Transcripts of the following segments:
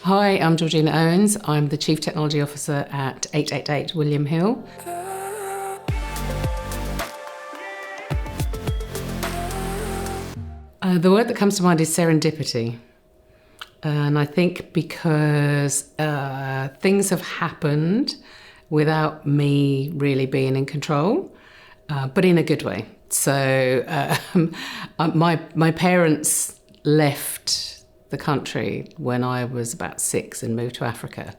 Hi, I'm Georgina Owens. I'm the Chief Technology Officer at 888 William Hill. The word that comes to mind is serendipity. And I think because things have happened without me really being in control, but in a good way. So my parents left the country when I was about 6 and moved to Africa,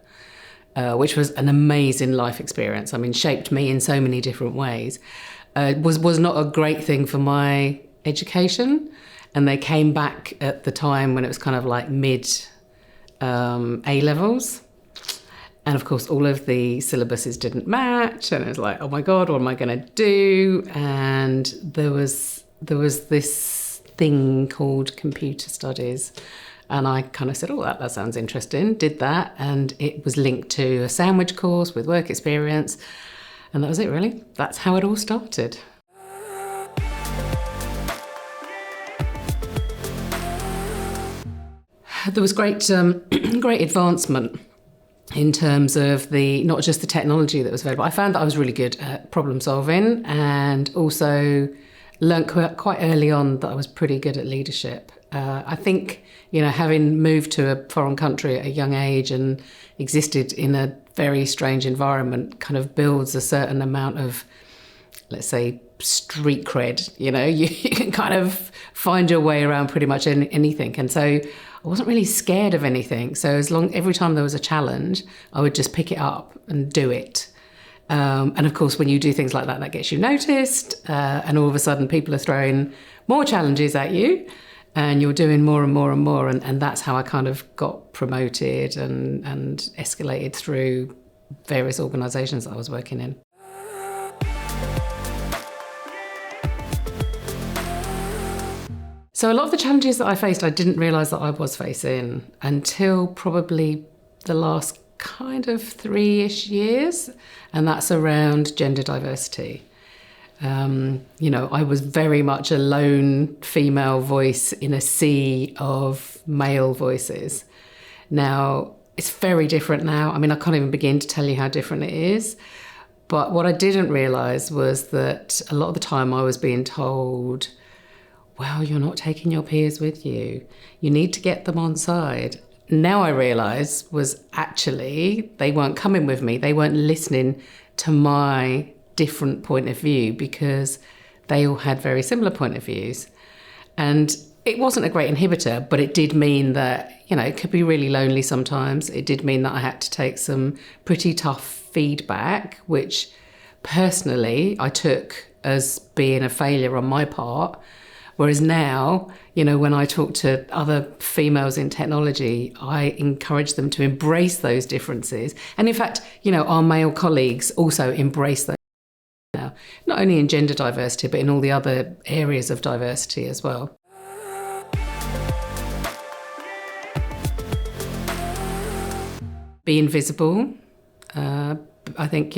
which was an amazing life experience. I mean, shaped me in so many different ways. Was not a great thing for my education. And they came back at the time when it was kind of like mid A-levels. And of course, all of the syllabuses didn't match. And it was like, oh my God, what am I going to do? And there was this thing called computer studies. And I kind of said, oh, that sounds interesting. Did that. And it was linked to a sandwich course with work experience. And that was it, really. That's how it all started. There was great advancement in terms of not just the technology that was available. I found that I was really good at problem solving, and also learnt quite early on that I was pretty good at leadership. I think, having moved to a foreign country at a young age and existed in a very strange environment kind of builds a certain amount of, let's say, street cred. You can kind of find your way around pretty much anything. And so I wasn't really scared of anything. So every time there was a challenge, I would just pick it up and do it. And of course, when you do things like that, that gets you noticed. And all of a sudden people are throwing more challenges at you and you're doing more and more and more. And that's how I kind of got promoted and escalated through various organisations that I was working in. So a lot of the challenges that I faced, I didn't realise that I was facing until probably the last kind of 3-ish years, and that's around gender diversity. I was very much a lone female voice in a sea of male voices. Now, it's very different now. I mean, I can't even begin to tell you how different it is. But what I didn't realise was that a lot of the time I was being told, well, you're not taking your peers with you. You need to get them on side. Now I realise was actually they weren't coming with me. They weren't listening to my different point of view because they all had very similar point of views. And it wasn't a great inhibitor, but it did mean that, it could be really lonely sometimes. It did mean that I had to take some pretty tough feedback, which personally I took as being a failure on my part. Whereas now, when I talk to other females in technology, I encourage them to embrace those differences. And in fact, our male colleagues also embrace those now, not only in gender diversity, but in all the other areas of diversity as well. Being visible. I think,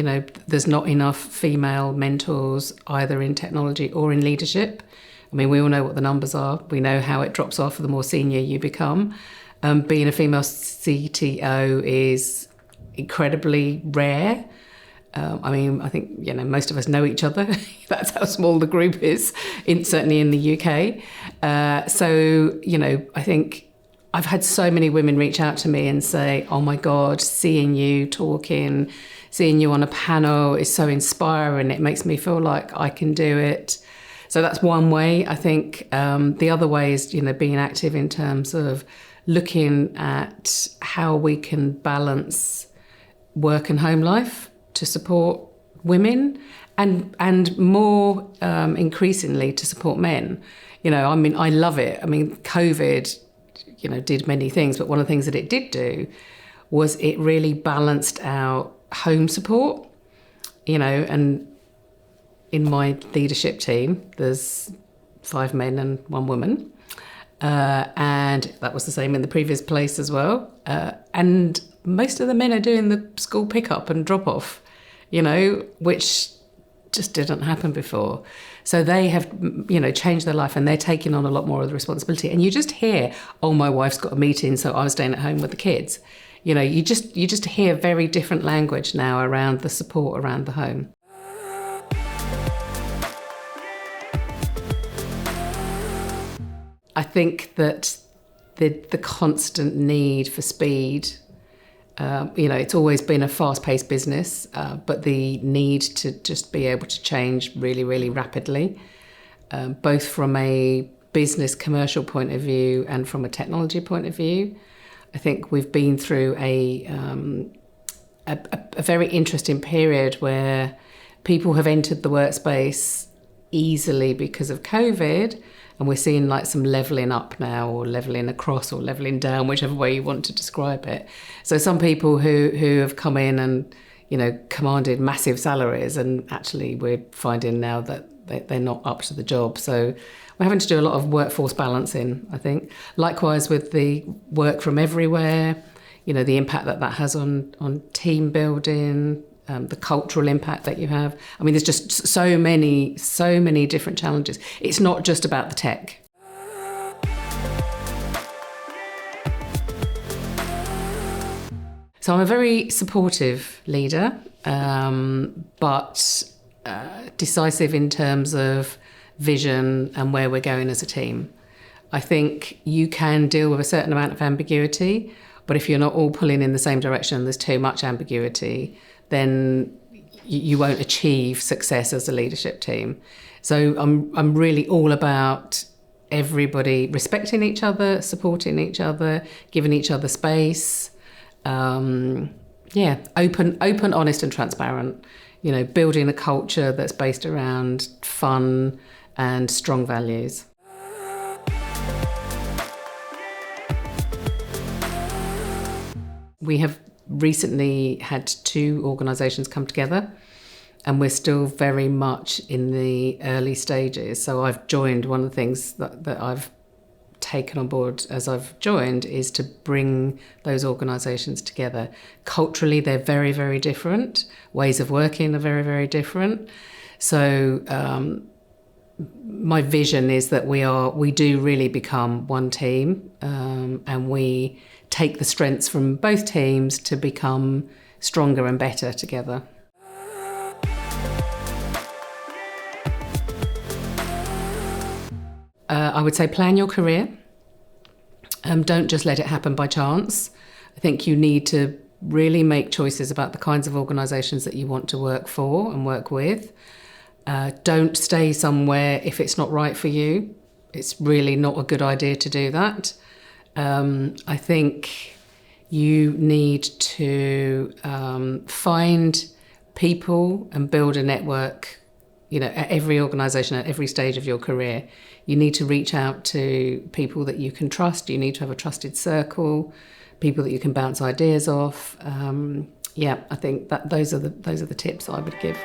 there's not enough female mentors either in technology or in leadership. I mean, we all know what the numbers are. We know how it drops off the more senior you become. Being a female CTO is incredibly rare. I think, most of us know each other. That's how small the group is, certainly in the UK. I think I've had so many women reach out to me and say, oh my God, seeing you talking, seeing you on a panel is so inspiring. It makes me feel like I can do it. So that's one way. I think the other way is, being active in terms of looking at how we can balance work and home life to support women and more increasingly to support men. I love it. I mean, COVID, did many things, but one of the things that it did do was it really balanced out home support, and in my leadership team, there's 5 men and 1 woman. And that was the same in the previous place as well. And most of the men are doing the school pickup and drop off, which just didn't happen before. So they have, changed their life, and they're taking on a lot more of the responsibility. And you just hear, oh, my wife's got a meeting, so I'm staying at home with the kids. You just hear very different language now around the support around the home. I think that the constant need for speed, it's always been a fast-paced business, but the need to just be able to change really, really rapidly, both from a business commercial point of view and from a technology point of view. I think we've been through a very interesting period where people have entered the workspace easily because of COVID, and we're seeing like some levelling up now, or levelling across, or levelling down, whichever way you want to describe it. So some people who have come in and, commanded massive salaries, and actually we're finding now that they're not up to the job. So we're having to do a lot of workforce balancing, I think. Likewise with the work from everywhere, the impact that has on team building, the cultural impact that you have. I mean, there's just so many different challenges. It's not just about the tech. So I'm a very supportive leader, but decisive in terms of vision and where we're going as a team. I think you can deal with a certain amount of ambiguity, but if you're not all pulling in the same direction, there's too much ambiguity, then you won't achieve success as a leadership team. So I'm really all about everybody respecting each other, supporting each other, giving each other space. Open, honest and transparent. Building a culture that's based around fun and strong values. We have recently had 2 organisations come together, and we're still very much in the early stages. So I've joined, one of the things that I've taken on board as I've joined is to bring those organisations together. Culturally, they're very, very different. Ways of working are very, very different. So my vision is that we do really become one team, and we take the strengths from both teams to become stronger and better together. I would say plan your career. Don't just let it happen by chance. I think you need to really make choices about the kinds of organisations that you want to work for and work with. Don't stay somewhere if it's not right for you. It's really not a good idea to do that. I think you need to find people and build a network, at every organisation, at every stage of your career. You need to reach out to people that you can trust. You need to have a trusted circle, people that you can bounce ideas off. I think that those are the tips I would give.